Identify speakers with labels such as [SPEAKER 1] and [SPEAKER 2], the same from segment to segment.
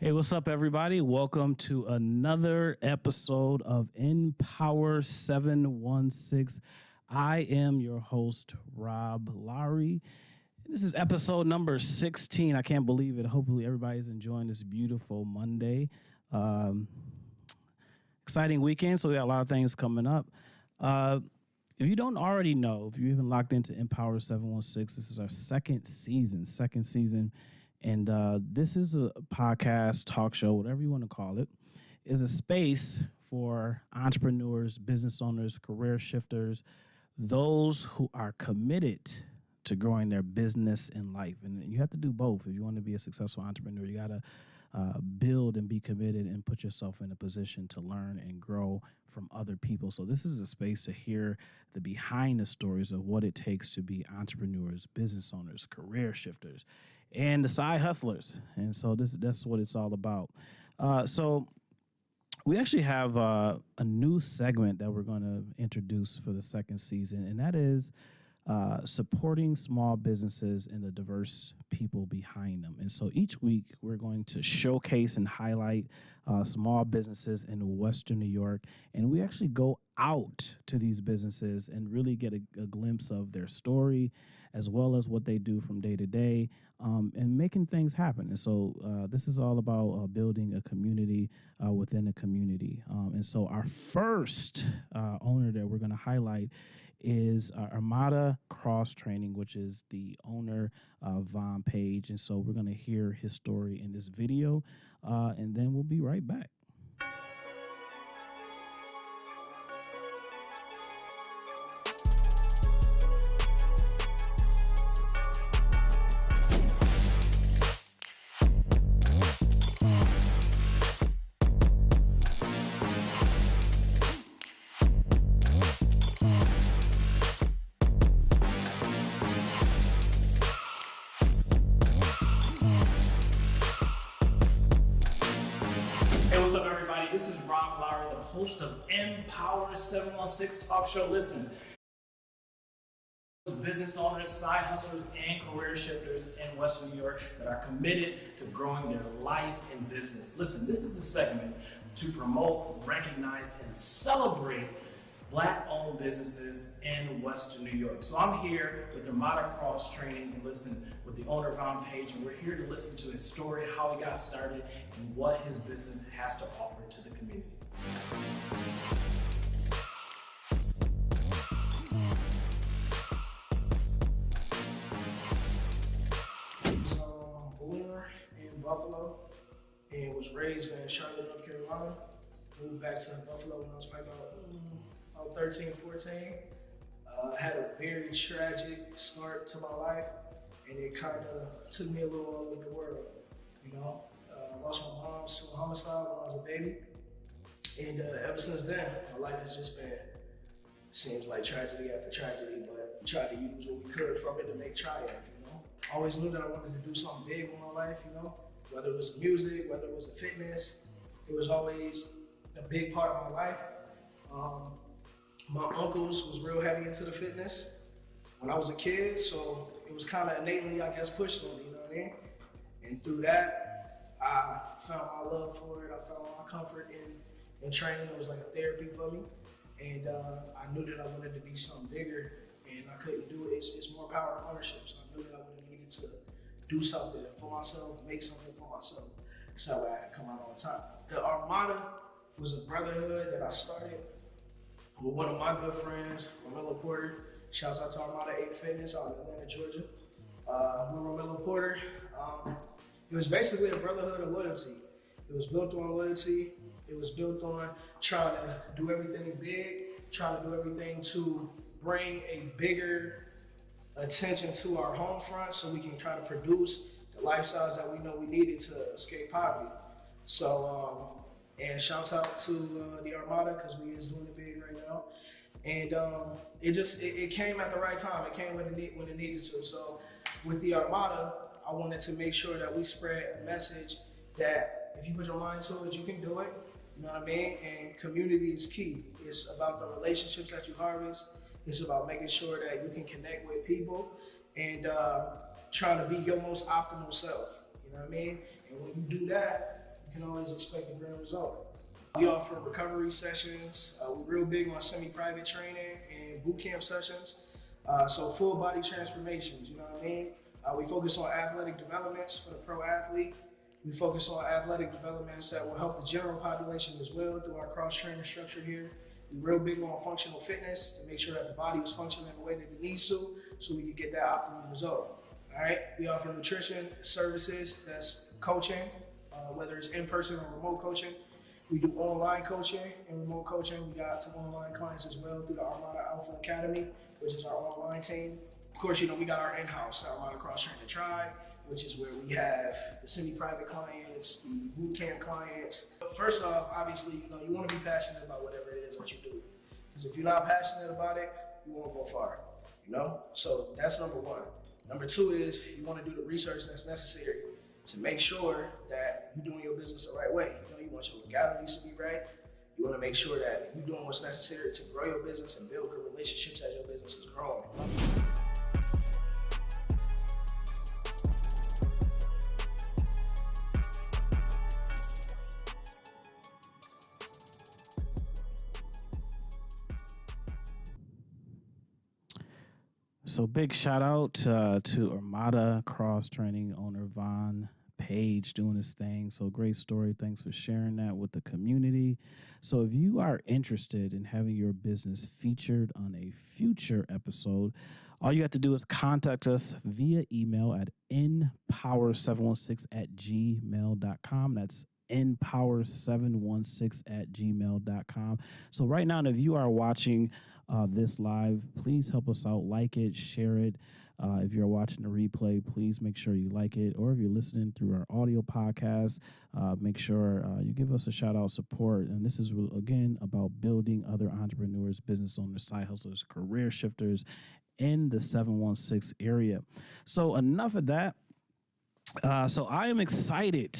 [SPEAKER 1] Hey, what's up, everybody? Welcome to another episode of Empower716. I am your host, Rob Lowry. This is episode number 16. I can't believe it. Hopefully, everybody's enjoying this beautiful Monday. Exciting weekend, so we got a lot of things coming up. If you don't already know, if you haven't locked into Empower716, this is our second season. And this is a podcast, talk show, whatever you want to call it, is a space for entrepreneurs, business owners, career shifters, those who are committed to growing their business and life. And you have to do both. If you want to be a successful entrepreneur, you got to build and be committed and put yourself in a position to learn and grow from other people. So this is a space to hear the behind the stories of what it takes to be entrepreneurs, business owners, career shifters, and the side hustlers. And so that's what it's all about. So we actually have a new segment that we're going to introduce for the second season, and that is supporting small businesses and the diverse people behind them. And so each week we're going to showcase and highlight small businesses in Western New York. And we actually go out to these businesses and really get a glimpse of their story, as well as what they do from day to day, and making things happen. And so this is all about building a community within a community. And so our first owner that we're going to highlight is Armada Cross Training, which is the owner of Von Page. And so we're going to hear his story in this video, and then we'll be right back. What's up, everybody? This is Rob Lowry, the host of Empower716 Talk Show. Listen, business owners, side hustlers, and career shifters in Western New York that are committed to growing their life and business. Listen, this is a segment to promote, recognize, and celebrate Black-owned businesses in Western New York. So I'm here with Armada Cross Training and listen with the owner of Von Page, and we're here to listen to his story, how he got started, and what his business has to offer to the community.
[SPEAKER 2] So I'm born in Buffalo and was raised in Charlotte, North Carolina. Moved back to Buffalo when I was probably about 13, 14. Had a very tragic start to my life, and it kind of took me a little all over the world. You know, I lost my mom to a homicide when I was a baby, and ever since then, my life has just been, seems like tragedy after tragedy, but we tried to use what we could from it to make triumph, you know. I always knew that I wanted to do something big with my life, you know, whether it was music, whether it was the fitness, it was always a big part of my life. My uncles was real heavy into the fitness when I was a kid, so it was kind of innately, I guess, pushed on me, you know what I mean? And through that, I found my love for it. I found my comfort in training. It was like a therapy for me. And I knew that I wanted to be something bigger, and I couldn't do it. It's more power and ownership, so I knew that I would have needed to do something for myself, make something for myself, so that way I could come out on top. The Armada was a brotherhood that I started with one of my good friends, Romello Porter. Shouts out to Armada 8 Fitness out in Atlanta, Georgia. With Romello Porter, it was basically a brotherhood of loyalty. It was built on loyalty. It was built on trying to do everything big, trying to do everything to bring a bigger attention to our home front so we can try to produce the lifestyles that we know we needed to escape poverty. So, and shouts out to the Armada, because we is doing it big right now. And it came at the right time. It came when it needed to. So with the Armada, I wanted to make sure that we spread a message that if you put your mind to it, you can do it. You know what I mean? And community is key. It's about the relationships that you harvest. It's about making sure that you can connect with people and trying to be your most optimal self. You know what I mean? And when you do that, you can always expect a great result. We offer recovery sessions. We're real big on semi-private training and boot camp sessions. So full body transformations, you know what I mean? We focus on athletic developments for the pro athlete. We focus on athletic developments that will help the general population as well through our cross-training structure here. We're real big on functional fitness to make sure that the body is functioning the way that it needs to so we can get that optimal result. All right, we offer nutrition services, that's coaching, whether it's in-person or remote coaching. We do online coaching and remote coaching. We got some online clients as well through the Armada Alpha Academy, which is our online team. Of course, you know, we got our in-house Armada Cross Training Tribe, which is where we have the semi-private clients, the boot camp clients. First off, obviously, you know, you want to be passionate about whatever it is that you do. Because if you're not passionate about it, you won't go far, you know? So that's number one. Number two is you want to do the research that's necessary to make sure that you're doing your business the right way. You know, you want your legalities to be right. You want to make sure that you're doing what's necessary to grow your business and build good relationships as your business is growing.
[SPEAKER 1] So big shout out to Armada Cross Training owner Von Page doing his thing. So great story. Thanks for sharing that with the community. So if you are interested in having your business featured on a future episode, all you have to do is contact us via email at empower716@gmail.com. That's empower716@gmail.com. So right now, if you are watching this live, please help us out. Like it, share it. If you're watching the replay, please make sure you like it. Or if you're listening through our audio podcast, make sure you give us a shout out, support. And this is, again, about building other entrepreneurs, business owners, side hustlers, career shifters in the 716 area. So enough of that. So I am excited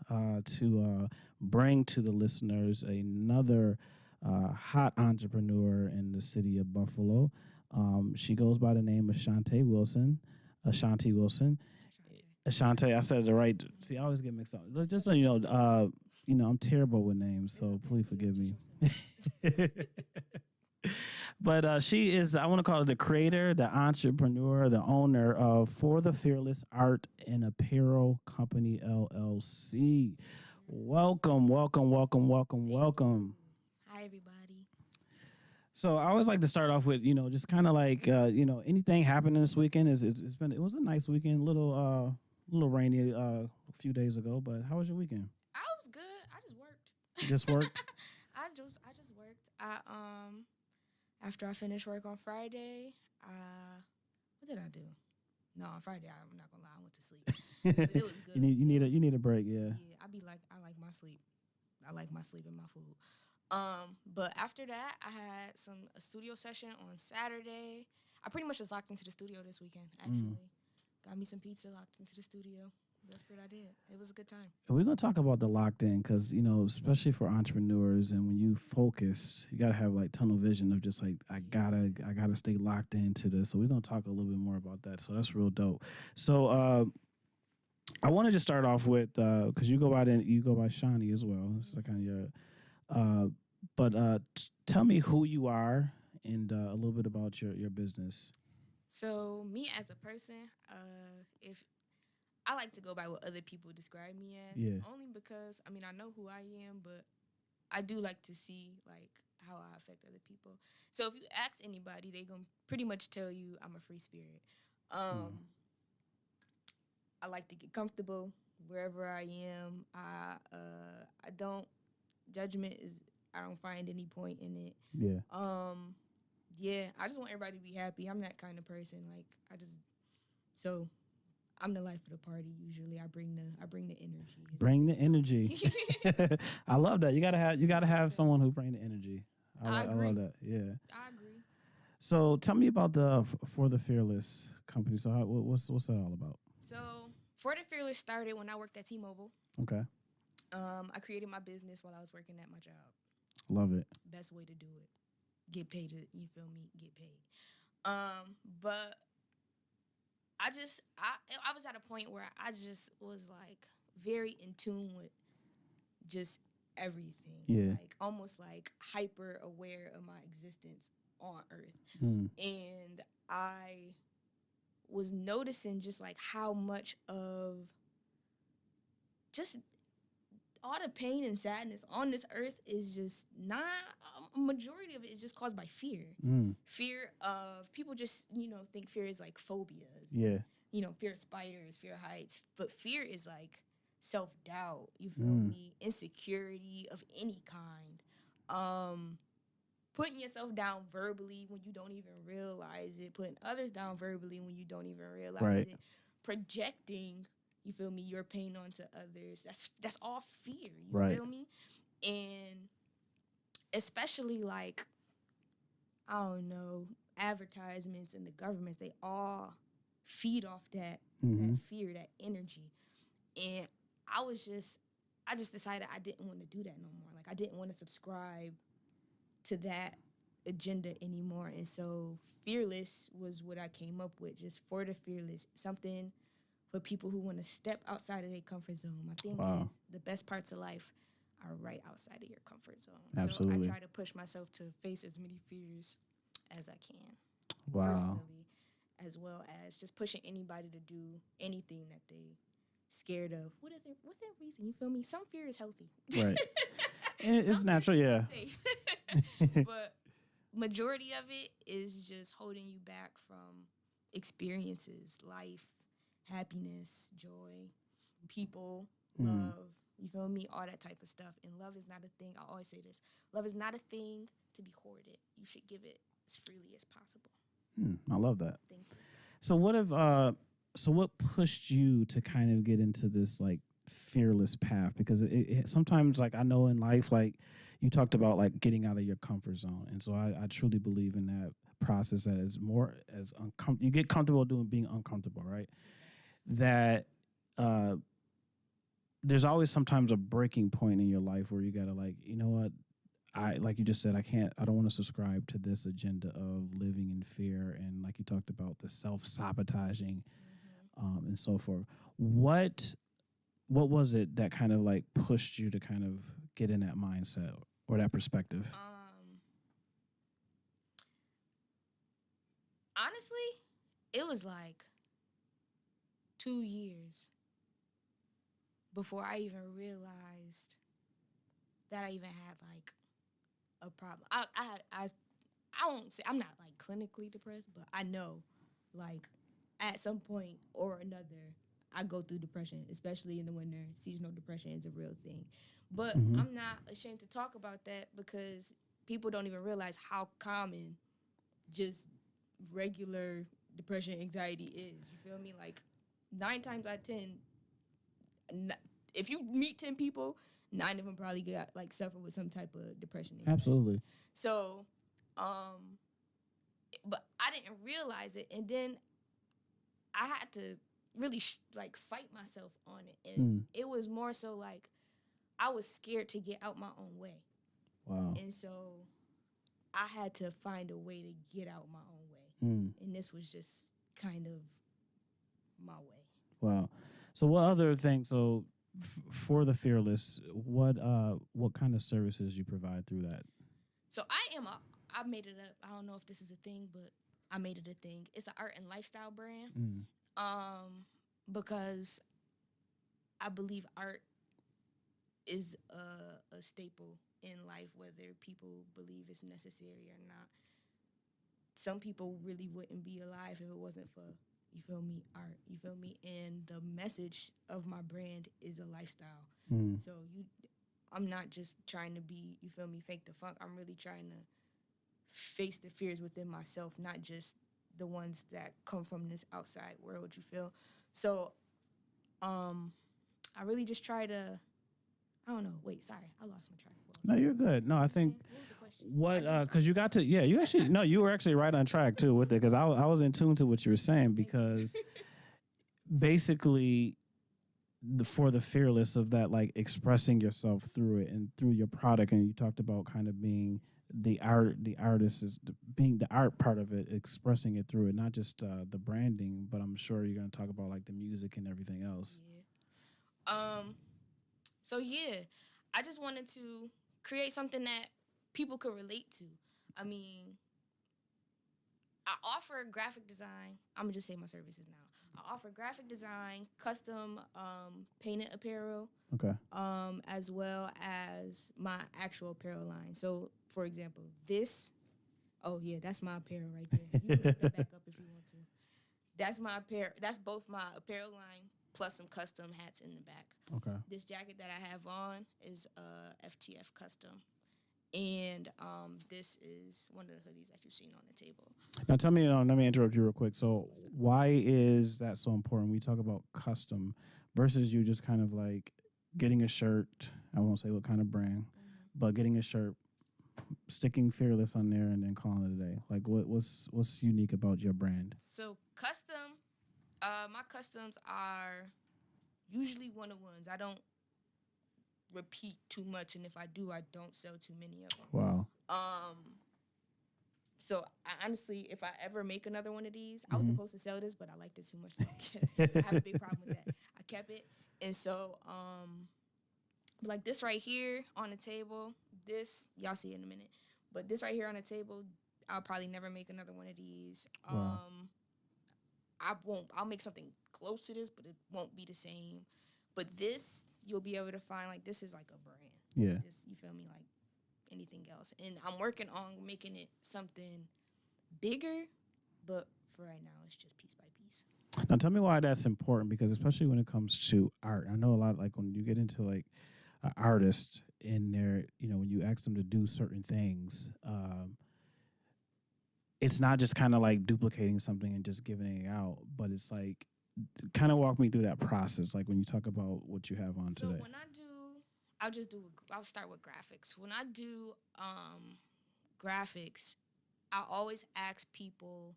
[SPEAKER 1] to bring to the listeners another hot entrepreneur in the city of Buffalo. She goes by the name of Ashante Wilson. Ashante, I said it right. See, I always get mixed up. Just so you know, I'm terrible with names, so please forgive me. But she is, I want to call her the creator, the entrepreneur, the owner of For the Fearless Art and Apparel Company, LLC. Welcome.
[SPEAKER 3] Hi, everybody.
[SPEAKER 1] So I always like to start off with, just kind of like, anything happening this weekend. It was a nice weekend, little rainy a few days ago, but how was your weekend?
[SPEAKER 3] I was good. I just worked.
[SPEAKER 1] Just worked?
[SPEAKER 3] I just worked. After I finished work on Friday, what did I do? No, on Friday, I'm not gonna lie, I went to sleep. But it was good.
[SPEAKER 1] you need a break, yeah.
[SPEAKER 3] Yeah, I like my sleep. I like my sleep and my food. But after that, I had a studio session on Saturday. I pretty much just locked into the studio this weekend, actually. Got me some pizza, locked into the studio. That's what I did. It was a good time.
[SPEAKER 1] We're going to talk about the locked in because, especially for entrepreneurs and when you focus, you got to have like tunnel vision of just like, I gotta stay locked into this. So we're going to talk a little bit more about that. So that's real dope. So I want to just start off with, because you go by Shani as well. It's like kind of your, tell me who you are and a little bit about your business.
[SPEAKER 3] So me as a person, if I like to go by what other people describe me as, only because I know who I am, but I do like to see like how I affect other people. So if you ask anybody, they gonna pretty much tell you I'm a free spirit. I like to get comfortable wherever I am. I don't I don't find any point in it.
[SPEAKER 1] Yeah.
[SPEAKER 3] I just want everybody to be happy. I'm that kind of person. So I'm the life of the party. Usually, I bring the energy.
[SPEAKER 1] Bring the energy. I love that. You gotta have someone who bring the energy. I love that. Yeah.
[SPEAKER 3] I agree.
[SPEAKER 1] So tell me about the For the Fearless company. So what's that all about?
[SPEAKER 3] So For the Fearless started when I worked at T-Mobile.
[SPEAKER 1] Okay.
[SPEAKER 3] I created my business while I was working at my job.
[SPEAKER 1] Love it.
[SPEAKER 3] Best way to do it. Get paid. You feel me? Get paid. But I was at a point where I just was like very in tune with just everything.
[SPEAKER 1] Yeah.
[SPEAKER 3] Like almost like hyper aware of my existence on Earth. And I was noticing just like how much of just all the pain and sadness on this earth is just not, a majority of it is just caused by fear. Fear of, people just, think fear is like phobias.
[SPEAKER 1] Yeah.
[SPEAKER 3] Fear of spiders, fear of heights. But fear is like self-doubt, you feel me? Insecurity of any kind. Putting yourself down verbally when you don't even realize it. Putting others down verbally when you don't even realize it. Projecting, you feel me, your pain onto others. That's all fear, you feel me? And especially like, I don't know, advertisements and the governments, they all feed off that fear, that energy. And I just decided I didn't want to do that no more. Like I didn't want to subscribe to that agenda anymore. And so fearless was what I came up with, just for the fearless, something for people who want to step outside of their comfort zone. My thing is, the best parts of life are right outside of your comfort zone.
[SPEAKER 1] Absolutely.
[SPEAKER 3] So I try to push myself to face as many fears as I can.
[SPEAKER 1] Wow.
[SPEAKER 3] Personally, as well as just pushing anybody to do anything that they scared of within reason, you feel me? Some fear is healthy.
[SPEAKER 1] Right. It's natural, yeah.
[SPEAKER 3] But majority of it is just holding you back from experiences, life, happiness, joy, people, love, you feel me? All that type of stuff. And love is not a thing. I always say this. Love is not a thing to be hoarded. You should give it as freely as possible.
[SPEAKER 1] I love that.
[SPEAKER 3] Thank you.
[SPEAKER 1] So what pushed you to kind of get into this like fearless path? Because it sometimes, like, I know in life, like you talked about like getting out of your comfort zone. And so I truly believe in that process, that is more as you get comfortable being uncomfortable, right? That there's always sometimes a breaking point in your life where you gotta, like, you know what, like you just said, I don't want to subscribe to this agenda of living in fear, and like you talked about, the self-sabotaging and so forth. What was it that kind of like pushed you to kind of get in that mindset or that perspective?
[SPEAKER 3] Honestly, it was like 2 years before I even realized that I even had like a problem. I won't say I'm not like clinically depressed, but I know like at some point or another I go through depression, especially in the winter. Seasonal depression is a real thing. But I'm not ashamed to talk about that because people don't even realize how common just regular depression, anxiety is. You feel me? Like 9 times out of 10, if you meet 10 people, 9 of them probably got like suffer with some type of depression.
[SPEAKER 1] Absolutely.
[SPEAKER 3] So, but I didn't realize it, and then I had to really like fight myself on it, and it was more so like I was scared to get out my own way.
[SPEAKER 1] Wow.
[SPEAKER 3] And so I had to find a way to get out my own way, and this was just kind of my way.
[SPEAKER 1] Wow. So what other things? So for the Fearless, what kind of services you provide through that?
[SPEAKER 3] So I made it up. I don't know if this is a thing, but I made it a thing. It's an art and lifestyle brand. Because I believe art is a staple in life, whether people believe it's necessary or not. Some people really wouldn't be alive if it wasn't for, you feel me, art. You feel me? And the message of my brand is a lifestyle. So I'm not just trying to be, you feel me, fake the funk. I'm really trying to face the fears within myself, not just the ones that come from this outside world, you feel? So I really just try to, I don't know. Wait, sorry. I lost my track.
[SPEAKER 1] No, you're good. No, I think because you got to, you actually, no, you were actually right on track too with it, because I was in tune to what you were saying, because basically for the Fearless of that, like expressing yourself through it and through your product, and you talked about kind of being the artist is being the art part of it, expressing it through it, not just the branding, but I'm sure you're going to talk about like the music and everything else.
[SPEAKER 3] Yeah. So yeah, I just wanted to create something that people could relate to. I mean, I offer graphic design. I'm going to just say my services now. I offer graphic design, custom painted apparel, as well as my actual apparel line. So, for example, this, that's my apparel right there. You can put that back up if you want to. That's my apparel. That's both my apparel line plus some custom hats in the back.
[SPEAKER 1] Okay.
[SPEAKER 3] This jacket that I have on is FTF custom. And this is one of the hoodies that you've seen on the table.
[SPEAKER 1] Now tell me, let me interrupt you real quick. So why is that so important? We talk about custom versus you just kind of like getting a shirt. I won't say what kind of brand, but getting a shirt, sticking Fearless on there, and then calling it a day. Like what's unique about your brand?
[SPEAKER 3] So custom, my customs are usually one-on-ones. I don't repeat too much, and if I do, I don't sell too many of them.
[SPEAKER 1] Wow.
[SPEAKER 3] So I honestly, if I ever make another one of these, I was supposed to sell this, but I liked it too much, so I have a big problem with that. I kept it, and so like this right here on the table, this y'all see in a minute, but this right here on the table, I'll probably never make another one of these.
[SPEAKER 1] Wow.
[SPEAKER 3] I'll make something close to this, but it won't be the same. But this, you'll be able to find, like, this is like a brand.
[SPEAKER 1] Yeah.
[SPEAKER 3] This, you feel me? Like anything else. And I'm working on making it something bigger, but for right now, it's just piece by piece.
[SPEAKER 1] Now tell me why that's important, because especially when it comes to art, I know a lot, like when you get into like an artist in there, you know, when you ask them to do certain things, it's not just kind of like duplicating something and just giving it out, but it's like, kind of walk me through that process, like when you talk about what you have on today.
[SPEAKER 3] So when I'll start with graphics. When I do graphics, I always ask people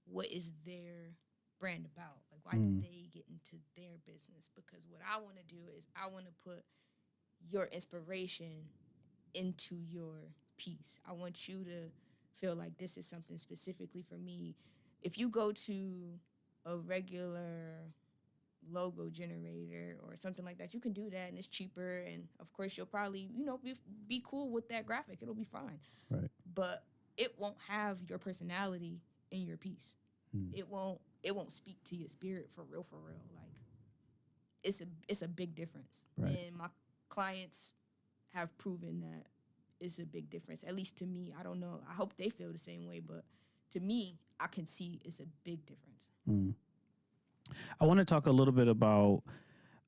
[SPEAKER 3] what is their brand about? Like, why did they get into their business? Because what I want to do is I want to put your inspiration into your piece. I want you to feel like this is something specifically for me. If you go to a regular logo generator or something like that, you can do that, and it's cheaper, and of course you'll probably, you know, be cool with that graphic. It'll be fine. Right. But it won't have your personality in your piece. It won't speak to your spirit for real. Like, it's a big difference. Right. And my clients have proven that it's a big difference, at least to me. I don't know. I hope they feel the same way, but to me, I can see it's a big difference.
[SPEAKER 1] I want to talk a little bit about,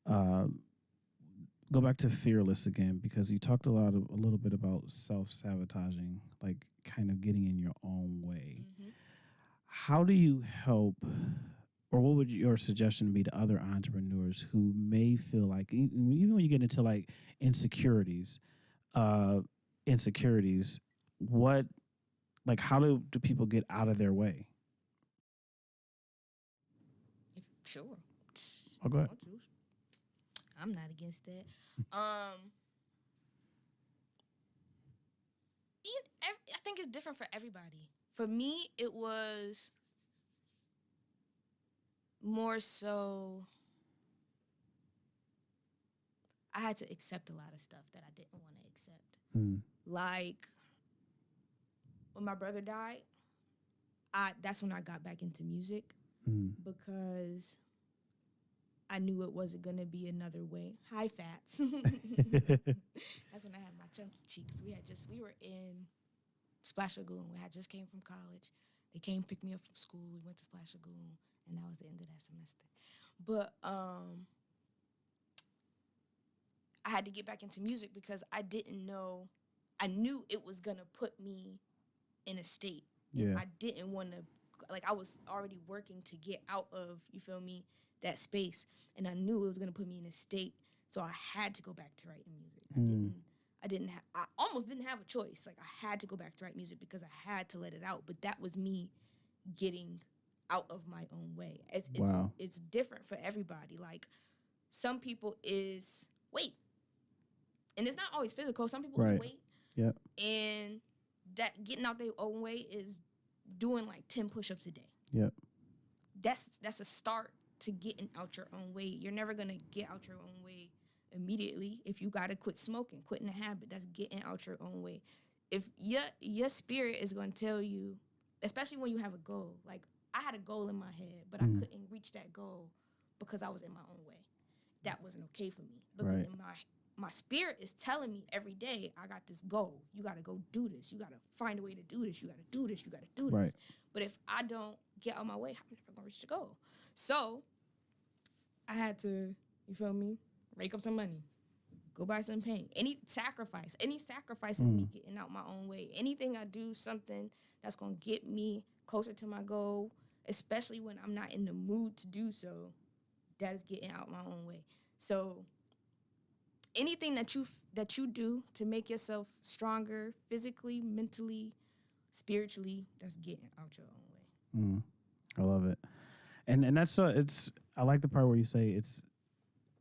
[SPEAKER 1] go back to Fearless again, because you talked a little bit about self-sabotaging, like kind of getting in your own way. How do you help, or what would your suggestion be to other entrepreneurs who may feel like, even when you get into like insecurities, what, like, how do people get out of their way?
[SPEAKER 3] Sure.
[SPEAKER 1] Oh, go ahead.
[SPEAKER 3] I'm not against that. I think it's different for everybody. For me, it was more so I had to accept a lot of stuff that I didn't want to accept. Like, when my brother died, that's when I got back into music. Because I knew it wasn't going to be another way. Hi, Fats. That's when I had my chunky cheeks. We were in Splash Lagoon. We had just came from college. They came pick me up from school. We went to Splash Lagoon, and that was the end of that semester. But I had to get back into music because I didn't know. I knew it was going to put me in a state. Yeah. I didn't want to. Like, I was already working to get out of, you feel me, that space. And I knew it was going to put me in a state. So I had to go back to writing music. I almost didn't have a choice. Like, I had to go back to write music because I had to let it out. But that was me getting out of my own way. It's different for everybody. Like, some people is weight. And it's not always physical. Some people is weight. Yep. And that getting out their own way is doing like 10 push-ups a day. Yep. That's a start to getting out your own way. You're never gonna get out your own way immediately. If you got to quit smoking, quitting a habit, that's getting out your own way. If your spirit is going to tell you, especially when you have a goal, like I had a goal in my head, but I couldn't reach that goal because I was in my own way. That wasn't okay for me. Because in my spirit is telling me every day, I got this goal. You got to go do this. You got to find a way to do this. You got to do this. You got to do this.
[SPEAKER 1] Right.
[SPEAKER 3] But if I don't get out my way, I'm never going to reach the goal. So I had to, you feel me, rake up some money, go buy some paint. Any sacrifice is me getting out my own way. Anything I do, something that's going to get me closer to my goal, especially when I'm not in the mood to do so, that is getting out my own way. So anything that you do to make yourself stronger physically, mentally, spiritually, that's getting out your own way.
[SPEAKER 1] I love it. And that's I like the part where you say it's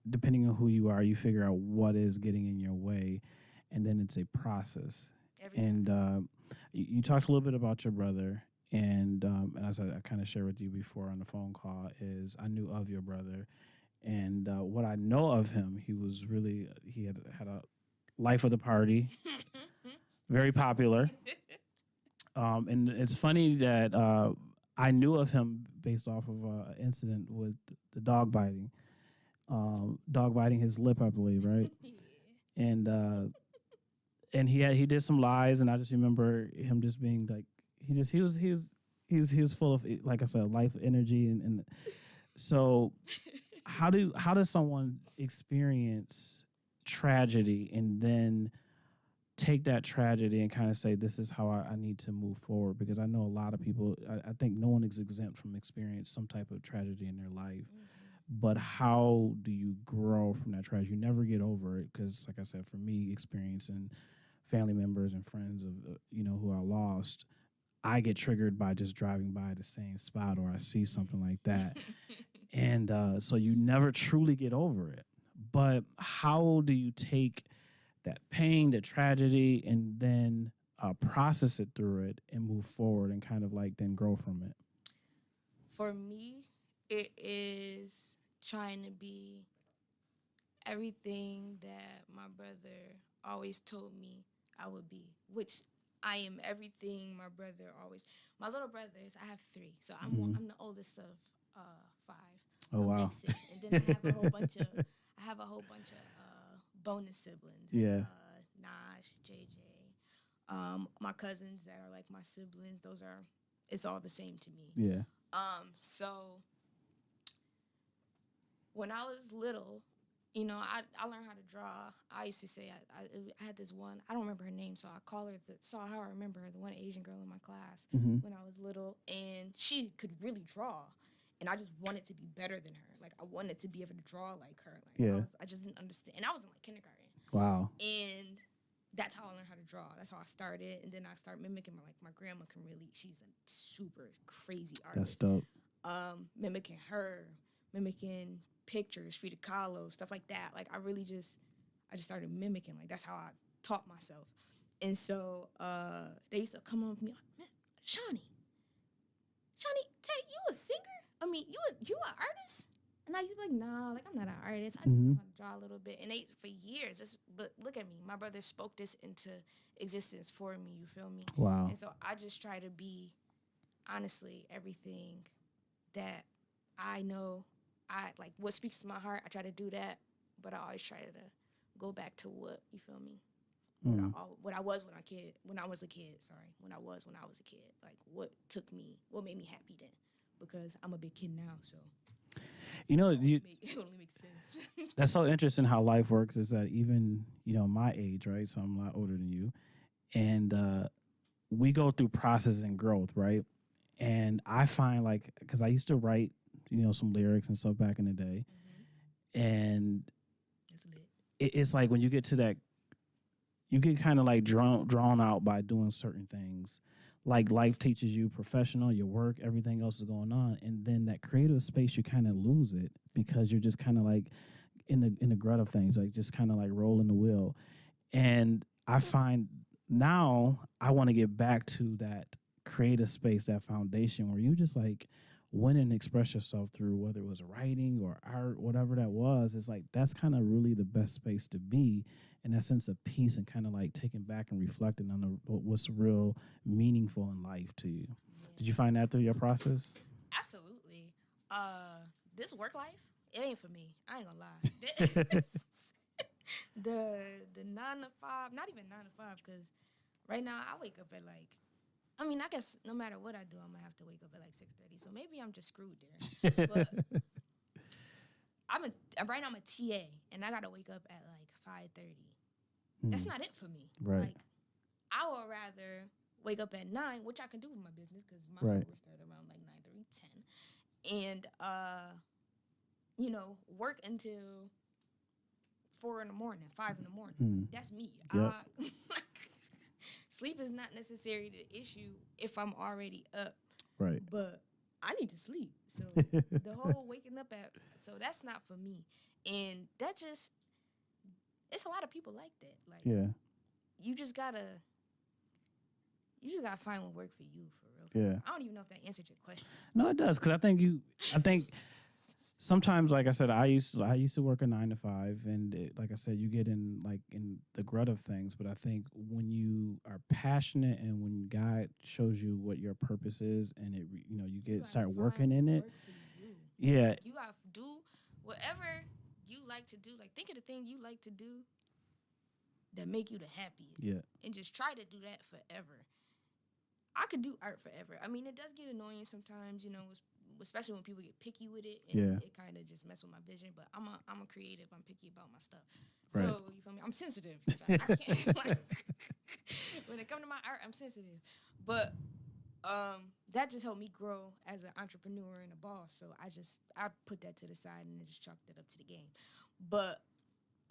[SPEAKER 1] depending on who you are, you figure out what is getting in your way, and then it's a process. And you talked a little bit about your brother, and as I kind of shared with you before on the phone call, is I knew of your brother, and what I know of him, he had a life of the party, very popular. And it's funny that I knew of him based off of an incident with the dog biting his lip, I believe, right? Yeah. And he did some lies, and I just remember him just being like he was full of, like I said, life energy, and so how does someone experience tragedy and then take that tragedy and kind of say, this is how I need to move forward? Because I know a lot of people, I think no one is exempt from experience some type of tragedy in their life. But how do you grow from that tragedy? You never get over it, because, like I said, for me, experiencing family members and friends of who I lost, I get triggered by just driving by the same spot, or I see something like that. And so you never truly get over it. But how do you take that pain, the tragedy, and then process it through it and move forward and kind of like then grow from it?
[SPEAKER 3] For me, it is trying to be everything that my brother always told me I would be, which I am everything my brother always. My little brothers, I have 3, so I'm the oldest of 5.
[SPEAKER 1] Oh, wow.
[SPEAKER 3] Big 6, and then I have a whole bunch of bonus siblings.
[SPEAKER 1] Yeah.
[SPEAKER 3] Naj, JJ, my cousins that are like my siblings. It's all the same to me.
[SPEAKER 1] Yeah.
[SPEAKER 3] So when I was little, I learned how to draw. I used to say I had this one, I don't remember her name, so I call her saw how I remember her, the one Asian girl in my class when I was little, and she could really draw, and I just wanted to be better than her. Like, I wanted to be able to draw like her. Like, I just didn't understand, and I was in like kindergarten.
[SPEAKER 1] Wow.
[SPEAKER 3] And that's how I learned how to draw. That's how I started, and then I started mimicking my grandma can really. She's a super crazy artist.
[SPEAKER 1] That's dope.
[SPEAKER 3] Mimicking her, mimicking pictures, Frida Kahlo, stuff like that. Like, I just started mimicking. Like, that's how I taught myself. And so they used to come up with me like, Shawnee, Tay, you a singer? I mean, you an artist? And I used to be like, nah, like, I'm not an artist. I just know how to draw a little bit. And for years, but look at me. My brother spoke this into existence for me, you feel me?
[SPEAKER 1] Wow.
[SPEAKER 3] And so I just try to be, honestly, everything that I know. I like what speaks to my heart. I try to do that, but I always try to go back to what, you feel me? What I was when I was a kid. Like, what made me happy then? Because I'm a big kid now, so.
[SPEAKER 1] It
[SPEAKER 3] only makes sense.
[SPEAKER 1] That's so interesting how life works, is that even, my age, right? So I'm a lot older than you. And we go through process and growth, right? And I find, like, because I used to write, some lyrics and stuff back in the day. And it's like when you get to that, you get kind of like drawn out by doing certain things. Like, life teaches you professional, your work, everything else is going on. And then that creative space, you kind of lose it because you're just kind of like in the gut of things, like just kind of like rolling the wheel. And I find now I want to get back to that creative space, that foundation where you just like went and expressed yourself through, whether it was writing or art, whatever that was, it's like that's kind of really the best space to be, in that sense of peace and kind of like taking back and reflecting on what's real meaningful in life to you. Yeah. Did you find that through your process?
[SPEAKER 3] Absolutely. This work life, it ain't for me. I ain't gonna lie. the 9 to 5, not even 9 to 5, because right now I wake up at like, I mean, I guess no matter what I do, I'm gonna have to wake up at like 6:30. So maybe I'm just screwed there. But right now I'm a TA, and I gotta wake up at like 5:30. That's not it for me.
[SPEAKER 1] Right.
[SPEAKER 3] Like, I would rather wake up at 9, which I can do with my business because my hours start around like 9:30, 10, and work until 4 in the morning, 5 in the morning. That's me.
[SPEAKER 1] Yep.
[SPEAKER 3] Sleep is not necessarily the issue if I'm already up.
[SPEAKER 1] Right.
[SPEAKER 3] But I need to sleep. So the whole waking up so that's not for me. And that just, it's a lot of people like that. Like, you just gotta find what works for you, for real.
[SPEAKER 1] Yeah.
[SPEAKER 3] I don't even know if that answered your question.
[SPEAKER 1] No, it does, because I think sometimes, like I said, I used to work a 9 to 5, and like I said, you get in the grut of things. But I think when you are passionate and when God shows you what your purpose is, and you start working in it. Yeah,
[SPEAKER 3] like, you gotta do whatever you like to do. Like, think of the thing you like to do that make you the happiest.
[SPEAKER 1] Yeah, and
[SPEAKER 3] just try to do that forever. I could do art forever. I mean, it does get annoying sometimes, especially when people get picky with it, and it kind of just messes with my vision. But I'm a creative. I'm picky about my stuff. So, you feel me? I'm sensitive. I can't, when it comes to my art, I'm sensitive. But that just helped me grow as an entrepreneur and a boss. So I put that to the side and just chalked it up to the game. But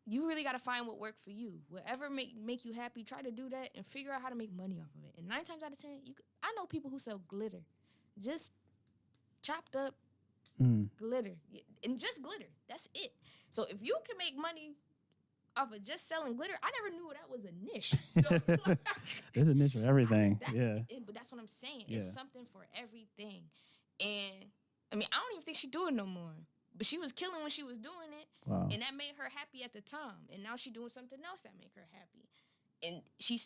[SPEAKER 3] you really got to find what worked for you. Whatever make you happy, try to do that and figure out how to make money off of it. And 9 times out of 10, I know people who sell glitter. Just chopped up glitter. And just glitter. That's it. So if you can make money off of just selling glitter, I never knew that was a niche. So,
[SPEAKER 1] there's a niche for everything.
[SPEAKER 3] But that's what I'm saying. Yeah. It's something for everything. And, I mean, I don't even think she do it no more. But she was killing when she was doing it.
[SPEAKER 1] Wow.
[SPEAKER 3] And that made her happy at the time. And now she doing something else that make her happy. And she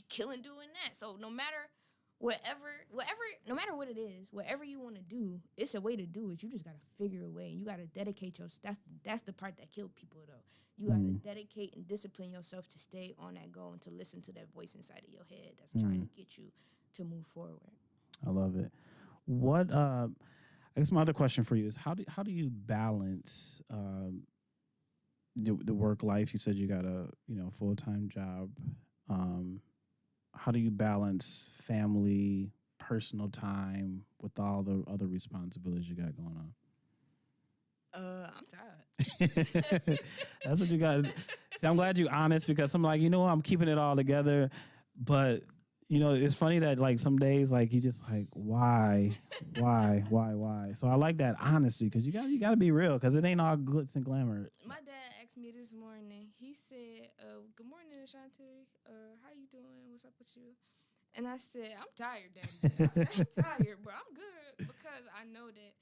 [SPEAKER 3] killing doing that. So no matter what it is, whatever you want to do, it's a way to do it. You just got to figure a way. And you got to dedicate yourself. That's the part that killed people, though. You got to dedicate and discipline yourself to stay on that goal and to listen to that voice inside of your head that's trying to get you to move forward.
[SPEAKER 1] I love it. What, I guess my other question for you is how do you balance the work life? You said you got a full-time job. How do you balance family, personal time with all the other responsibilities you got going on?
[SPEAKER 3] I'm tired.
[SPEAKER 1] That's what you got. See, I'm glad you're honest, because I'm like, I'm keeping it all together, but it's funny that like some days like you just like why? So I like that honesty, because you got to be real, because it ain't all glitz and glamour.
[SPEAKER 3] My dad asked me this morning. He said, "Good morning, Ashante. How you doing? What's up with you?" And I said, "I'm tired, Dad." I said, "I'm tired, but I'm good, because I know that,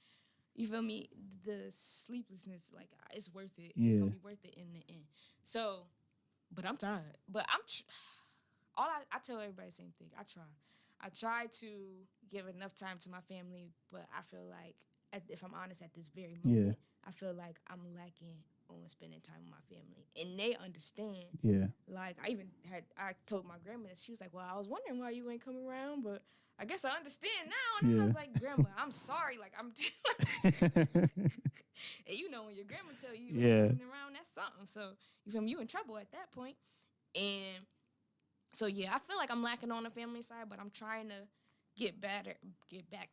[SPEAKER 3] you feel me, the sleeplessness, like, it's worth it. Yeah. It's gonna be worth it in the end." So, but I'm tired. But I tell everybody the same thing. I try to give enough time to my family, but I feel like, if I'm honest, at this very moment, I feel like I'm lacking on spending time with my family, and they understand. Yeah. Like, I told my grandmother, she was like, "Well, I was wondering why you ain't come around, but I guess I understand now." And I was like, "Grandma, I'm sorry. Like, I'm just and when your grandma tell you ain't coming around, that's something. So you feel me? You in trouble at that point." And so, I feel like I'm lacking on the family side, but I'm trying to get back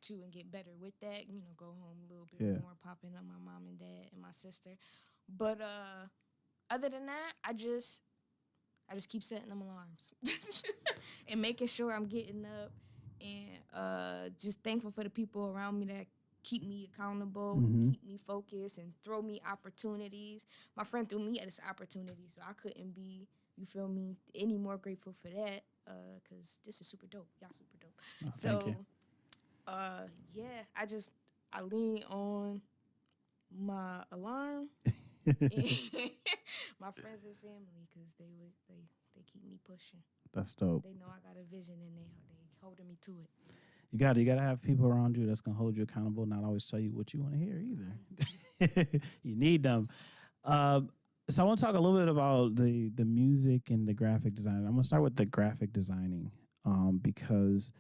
[SPEAKER 3] to and get better with that. Go home a little bit more, popping up my mom and dad and my sister. But other than that, I just keep setting them alarms and making sure I'm getting up, and just thankful for the people around me that keep me accountable, keep me focused, and throw me opportunities. My friend threw me at this opportunity, so I couldn't be, you feel me, any more grateful for that, because this is super dope. Y'all super dope.
[SPEAKER 1] Oh, so,
[SPEAKER 3] I just I lean on my alarm, and my friends and family, because they keep me pushing.
[SPEAKER 1] That's dope.
[SPEAKER 3] They know I got a vision, and they holding me to it.
[SPEAKER 1] You got to have people around you that's gonna hold you accountable, not always tell you what you want to hear either. You need them. So I want to talk a little bit about the music and the graphic design. I'm gonna start with the graphic designing, because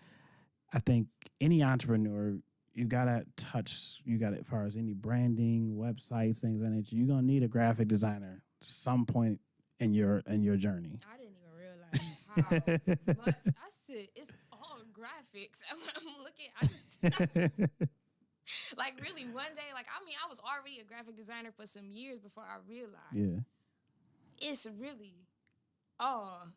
[SPEAKER 1] I think any entrepreneur, you gotta as far as any branding, websites, things like that, you're gonna need a graphic designer at some point in your journey.
[SPEAKER 3] I didn't even realize how much. I said it's all graphics. I'm looking. I just like really one day. Like I was already a graphic designer for some years before I realized. It's really all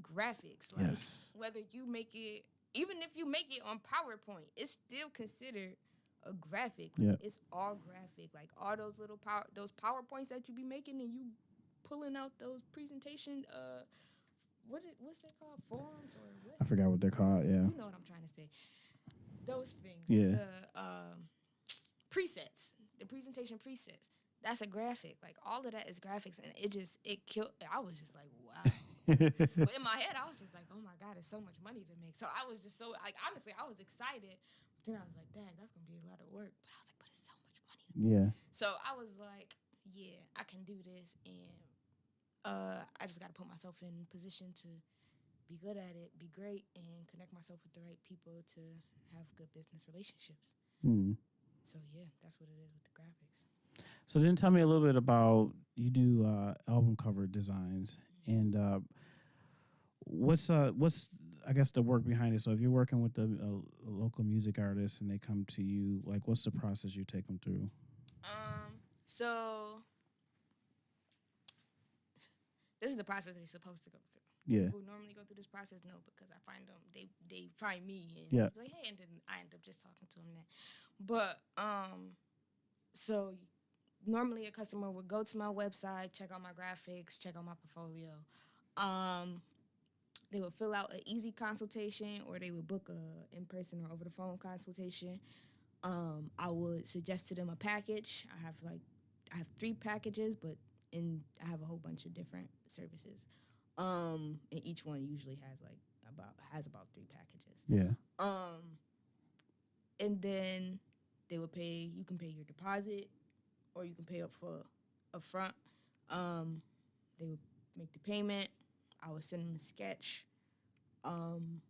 [SPEAKER 3] graphics. Like whether you make it, even if you make it on PowerPoint, it's still considered a graphic. Like, it's all graphic. Like all those little those PowerPoints that you be making, and you pulling out those presentation. What's that called? Forums or what?
[SPEAKER 1] I forgot what they're called. Yeah,
[SPEAKER 3] you know what I'm trying to say. Those things.
[SPEAKER 1] Yeah.
[SPEAKER 3] The presets, the presentation presets. That's a graphic. Like all of that is graphics, and it killed. I was just like, wow. But in my head, I was just like, oh my God, it's so much money to make. So I was just so like, honestly, I was excited. But then I was like, dang, that's gonna be a lot of work. But I was like, but it's so much money to make.
[SPEAKER 1] Yeah.
[SPEAKER 3] So I was like, yeah, I can do this, and I just got to put myself in position to be good at it, be great, and connect myself with the right people to have good business relationships. So yeah, that's what it is with the graphics.
[SPEAKER 1] So then tell me a little bit about, you do album cover designs, and what's I guess the work behind it. So if you're working with a local music artist and they come to you, like what's the process you take them through?
[SPEAKER 3] So this is the process they're supposed to go through.
[SPEAKER 1] Yeah.
[SPEAKER 3] People normally go through this process, no, because I find them, they find me and like, hey, and then I end up just talking to them then. But so normally a customer would go to my website, check out my graphics, check out my portfolio. They would fill out an easy consultation, or they would book a in-person or over-the-phone consultation. I would suggest to them a package. I have 3 packages, but I have a whole bunch of different services. And each one usually has about 3 packages.
[SPEAKER 1] Yeah.
[SPEAKER 3] And then they would pay. You can pay your deposit, or you can pay up front. They would make the payment. I would send them a sketch, and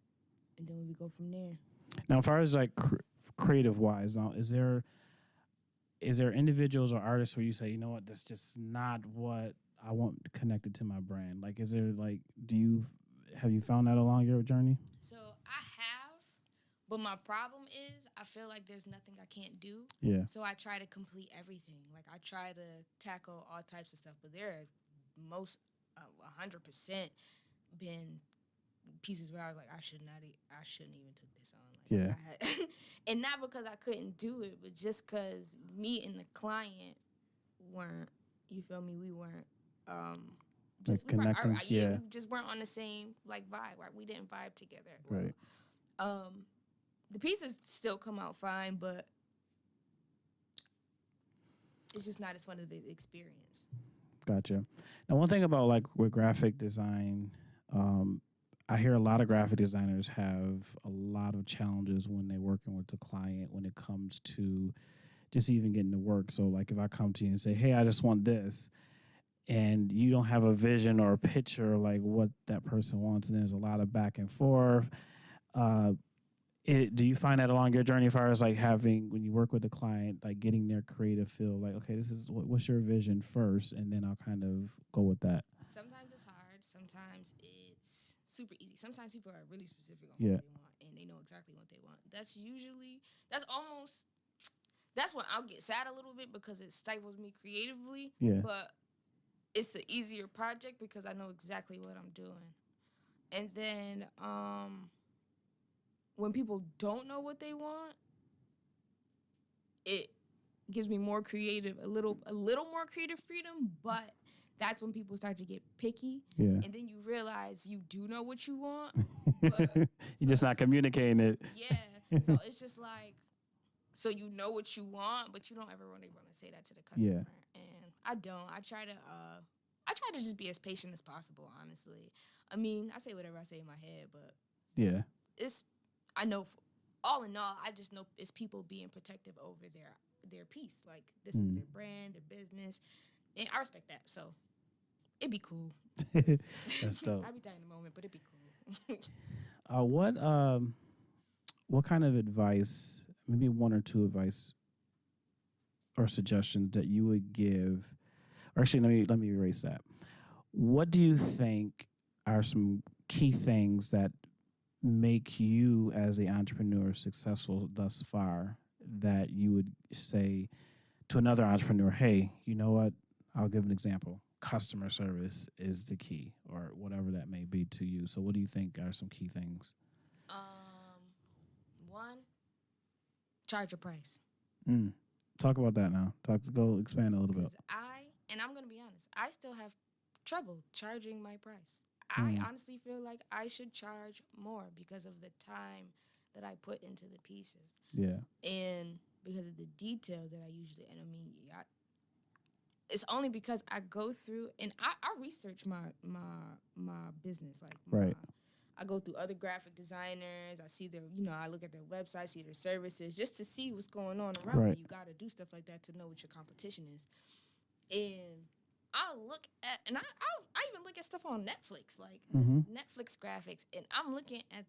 [SPEAKER 3] then we would go from there.
[SPEAKER 1] Now, as far as like creative wise, now is there individuals or artists where you say, you know what, that's just not what I want connected to my brand? Like, is there like, have you found that along your journey?
[SPEAKER 3] So I have, but my problem is I feel like there's nothing I can't do.
[SPEAKER 1] Yeah.
[SPEAKER 3] So I try to complete everything. Like I try to tackle all types of stuff, but there are 100% been pieces where I was like, I shouldn't even took this on. Like,
[SPEAKER 1] yeah.
[SPEAKER 3] And not because I couldn't do it, but just because me and the client weren't, you feel me? We weren't just
[SPEAKER 1] like connecting.
[SPEAKER 3] We just weren't on the same like vibe. Right? We didn't vibe together.
[SPEAKER 1] Right.
[SPEAKER 3] The pieces still come out fine, but it's just not as fun of an experience.
[SPEAKER 1] Gotcha. Now, one thing about like with graphic design, I hear a lot of graphic designers have a lot of challenges when they're working with the client when it comes to just even getting to work. So like if I come to you and say, hey, I just want this, and you don't have a vision or a picture like what that person wants, and there's a lot of back and forth. Do you find that along your journey as far as like when you work with the client, like getting their creative feel, like, okay, this is what's your vision first, and then I'll kind of go with that? Sometimes
[SPEAKER 3] it's hard. Sometimes it's super easy. Sometimes people are really specific on
[SPEAKER 1] what
[SPEAKER 3] they want, and they know exactly what they want. That's when I'll get sad a little bit because it stifles me creatively.
[SPEAKER 1] Yeah.
[SPEAKER 3] But it's an easier project because I know exactly what I'm doing. And then when people don't know what they want, it gives me more creative, a little more creative freedom, but that's when people start to get picky.
[SPEAKER 1] Yeah.
[SPEAKER 3] And then you realize you do know what you want, but
[SPEAKER 1] you're just not communicating it.
[SPEAKER 3] Yeah. So it's just like, so you know what you want, but you don't ever really want to say that to the customer.
[SPEAKER 1] Yeah.
[SPEAKER 3] And I don't. I try to just be as patient as possible, honestly. I mean, I say whatever I say in my head, but
[SPEAKER 1] yeah,
[SPEAKER 3] I know, all in all, I just know it's people being protective over their piece. Like, this is their brand, their business, and I respect that. So it'd be cool.
[SPEAKER 1] That's dope.
[SPEAKER 3] I'd be dying in the moment, but it'd be cool.
[SPEAKER 1] What kind of advice, maybe one or two advice or suggestions that you would give, or actually let me erase that. What do you think are some key things that make you as an entrepreneur successful thus far that you would say to another entrepreneur, hey, you know what? I'll give an example. Customer service is the key, or whatever that may be to you. So what do you think are some key things?
[SPEAKER 3] One, charge your price.
[SPEAKER 1] Talk about that now. Go expand a little bit.
[SPEAKER 3] And I'm going to be honest, I still have trouble charging my price. I honestly feel like I should charge more because of the time that I put into the pieces.
[SPEAKER 1] Yeah.
[SPEAKER 3] And because of the detail that I usually, and I mean, it's only because I go through and I research my business. Like,
[SPEAKER 1] right.
[SPEAKER 3] I go through other graphic designers. I see I look at their website, see their services, just to see what's going on around.
[SPEAKER 1] Right.
[SPEAKER 3] You got to do stuff like that to know what your competition is. And I'll look at, and I even look at stuff on Netflix, like just Netflix graphics, and I'm looking at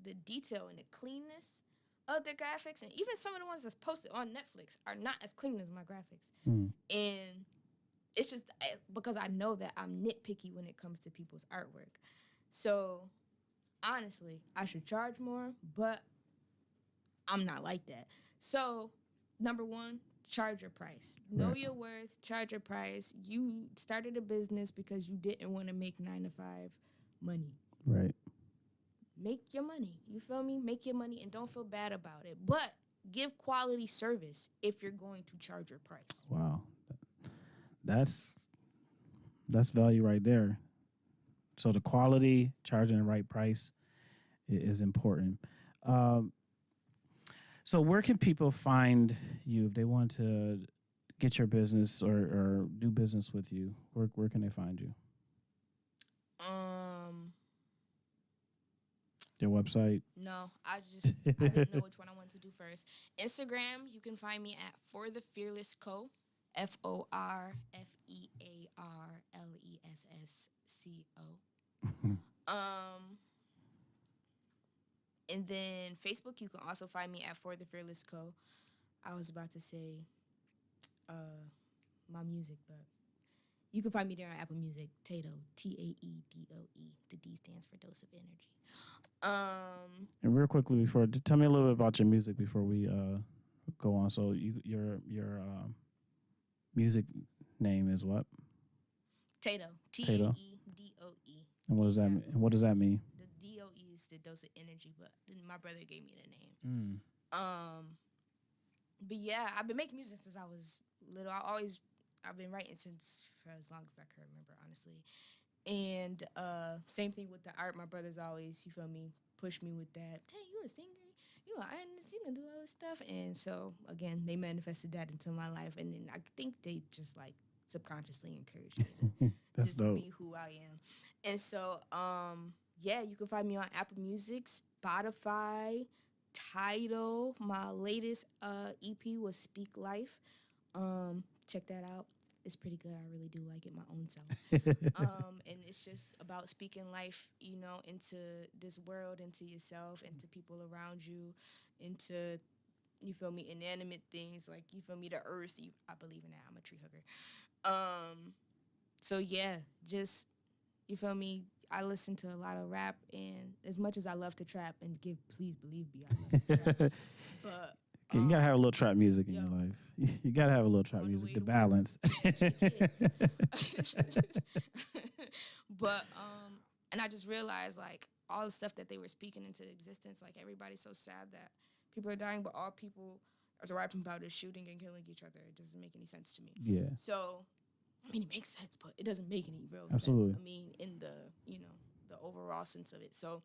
[SPEAKER 3] the detail and the cleanness of their graphics, and even some of the ones that's posted on Netflix are not as clean as my graphics. And it's just because I know that I'm nitpicky when it comes to people's artwork. So honestly, I should charge more, but I'm not like that. So number one, charge your price. Know your worth, charge your price. You started a business because you didn't want to make 9-to-5 money.
[SPEAKER 1] Right.
[SPEAKER 3] Make your money. You feel me? Make your money and don't feel bad about it. But give quality service if you're going to charge your price.
[SPEAKER 1] Wow. That's value right there. So the quality, charging the right price is important. So where can people find you if they want to get your business or do business with you? Where can they find you? Your website?
[SPEAKER 3] No, I didn't know which one I wanted to do first. Instagram, you can find me at For the Fearless Co. FORFEARLESSCO. And then Facebook, you can also find me at For the Fearless Co. I was about to say my music, but you can find me there on Apple Music. Tato, TAEDOE. The D stands for Dose of Energy.
[SPEAKER 1] And real quickly tell me a little bit about your music before we go on. So your music name is what?
[SPEAKER 3] Tato. TAEDOE.
[SPEAKER 1] And what does that mean? What does that mean?
[SPEAKER 3] The DOE is the Dose of Energy, but my brother gave me the name. But yeah, I've been making music since I was little. I've been writing since for as long as I can remember, honestly. And same thing with the art. My brothers always, you feel me, push me with that. Hey, you a singer? You an artist? You can do all this stuff. And so, again, they manifested that into my life. And then I think they just, like, subconsciously encouraged me
[SPEAKER 1] That's
[SPEAKER 3] just
[SPEAKER 1] dope.
[SPEAKER 3] to be who I am. And so, yeah, you can find me on Apple Music, Spotify, Tidal. My latest EP was Speak Life. Check that out. It's pretty good. I really do like it, my own self. And it's just about speaking life, into this world, into yourself, into people around you, into, you feel me, inanimate things, like, you feel me, the earth. I believe in that. I'm a tree hugger. So, yeah, just, you feel me, I listen to a lot of rap, and as much as I love to trap, and please believe me, I love to trap, but...
[SPEAKER 1] You gotta have a little trap music in your life. You gotta have a little trap music to balance.
[SPEAKER 3] But and I just realized, like, all the stuff that they were speaking into existence, like, everybody's so sad that people are dying, but all people are rapping about is shooting and killing each other. It doesn't make any sense to me.
[SPEAKER 1] Yeah.
[SPEAKER 3] So, I mean, it makes sense, but it doesn't make any real
[SPEAKER 1] Absolutely.
[SPEAKER 3] sense. I mean, in the the overall sense of it. So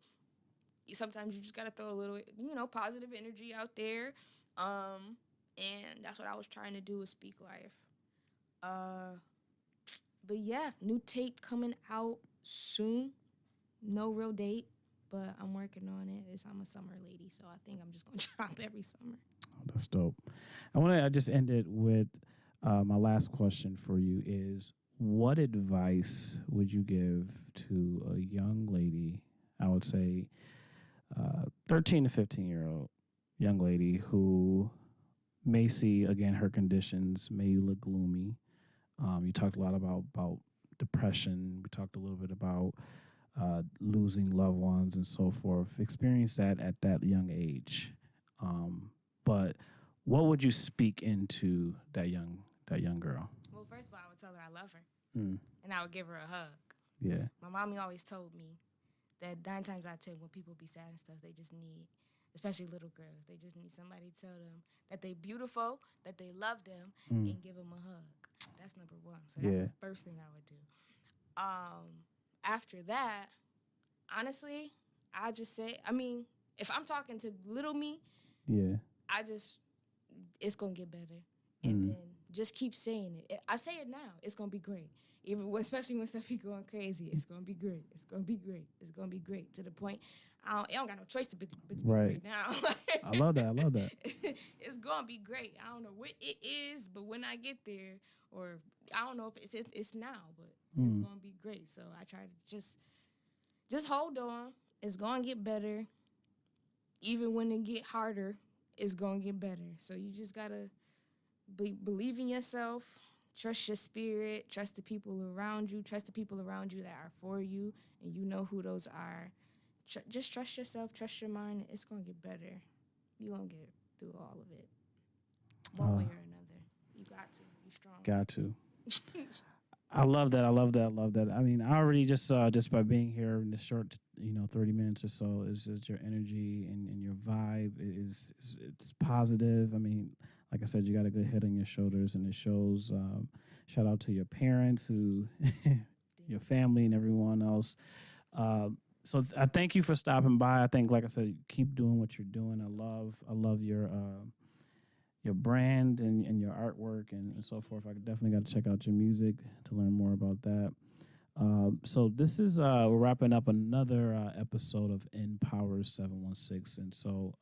[SPEAKER 3] sometimes you just gotta throw a little positive energy out there. And that's what I was trying to do, is speak life. But yeah, new tape coming out soon. No real date, but I'm working on it. I'm a summer lady, so I think I'm just going to drop every summer.
[SPEAKER 1] Oh, that's dope. I want to just end it with my last question for you is, what advice would you give to a young lady, I would say 13 to 15-year-old young lady who may see, again, her conditions may look gloomy. You talked a lot about depression. We talked a little bit about losing loved ones and so forth. Experience that at that young age. But what would you speak into that young girl?
[SPEAKER 3] Well, first of all, I would tell her I love her, and I would give her a hug.
[SPEAKER 1] Yeah.
[SPEAKER 3] My mommy always told me that 9 times out of 10, when people be sad and stuff, they just need, especially little girls, they just need somebody to tell them that they beautiful, that they love them, and give them a hug. That's number one. So that's the first thing I would do. After that, honestly, I just say, I mean, if I'm talking to little me, it's going to get better. And then just keep saying it. I say it now. It's going to be great. Especially when stuff be going crazy. It's going to be great. It's going to be great. It's going to be great. To the point, I don't got no choice to be great now.
[SPEAKER 1] I love that.
[SPEAKER 3] It's going to be great. I don't know what it is, but when I get there, or I don't know if it's now, but it's going to be great. So I try to just hold on. It's going to get better. Even when it get harder, it's going to get better. So you just got to believe in yourself, trust your spirit, trust the people around you, trust the people around you that are for you, and you know who those are. Just trust yourself, trust your mind. It's going to get better. You're going to get through all of it. One way or another. You got to. You're strong.
[SPEAKER 1] Got to. I love that. I mean, I already just by being here in this short, 30 minutes or so, is just your energy and your vibe it's positive. I mean, like I said, you got a good head on your shoulders, and it shows. Shout out to your parents, your family, and everyone else. So I thank you for stopping by. I think, like I said, keep doing what you're doing. I love your brand and your artwork and so forth. I definitely got to check out your music to learn more about that. So this is we're wrapping up another episode of Empower716, and so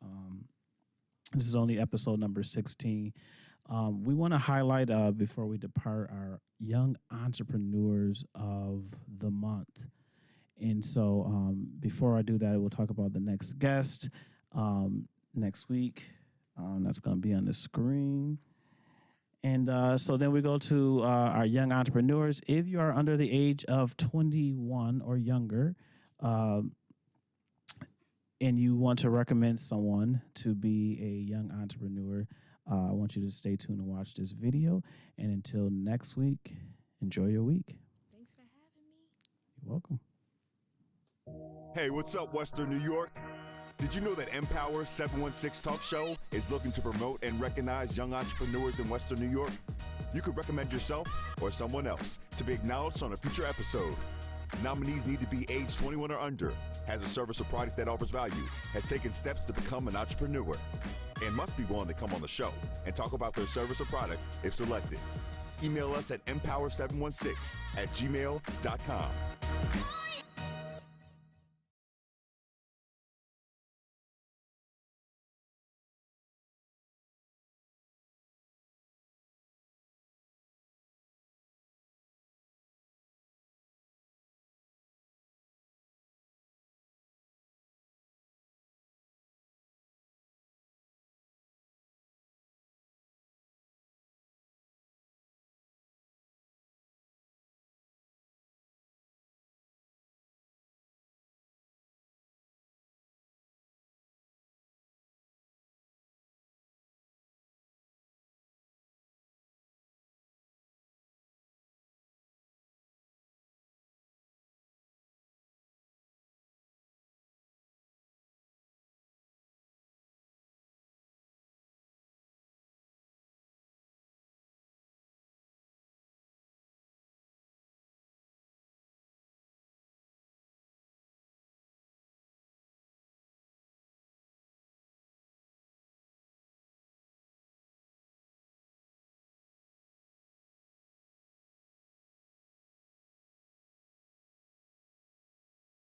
[SPEAKER 1] this is only episode number 16. We want to highlight before we depart our young entrepreneurs of the month. And so before I do that, we'll talk about the next guest next week. That's going to be on the screen. And so then we go to our young entrepreneurs. If you are under the age of 21 or younger, and you want to recommend someone to be a young entrepreneur, I want you to stay tuned and watch this video. And until next week, enjoy your week.
[SPEAKER 3] Thanks for having me.
[SPEAKER 1] You're welcome.
[SPEAKER 4] Hey, what's up, Western New York? Did you know that Empower716 Talk Show is looking to promote and recognize young entrepreneurs in Western New York? You could recommend yourself or someone else to be acknowledged on a future episode. Nominees need to be age 21 or under, has a service or product that offers value, has taken steps to become an entrepreneur, and must be willing to come on the show and talk about their service or product if selected. Email us at empower716@gmail.com.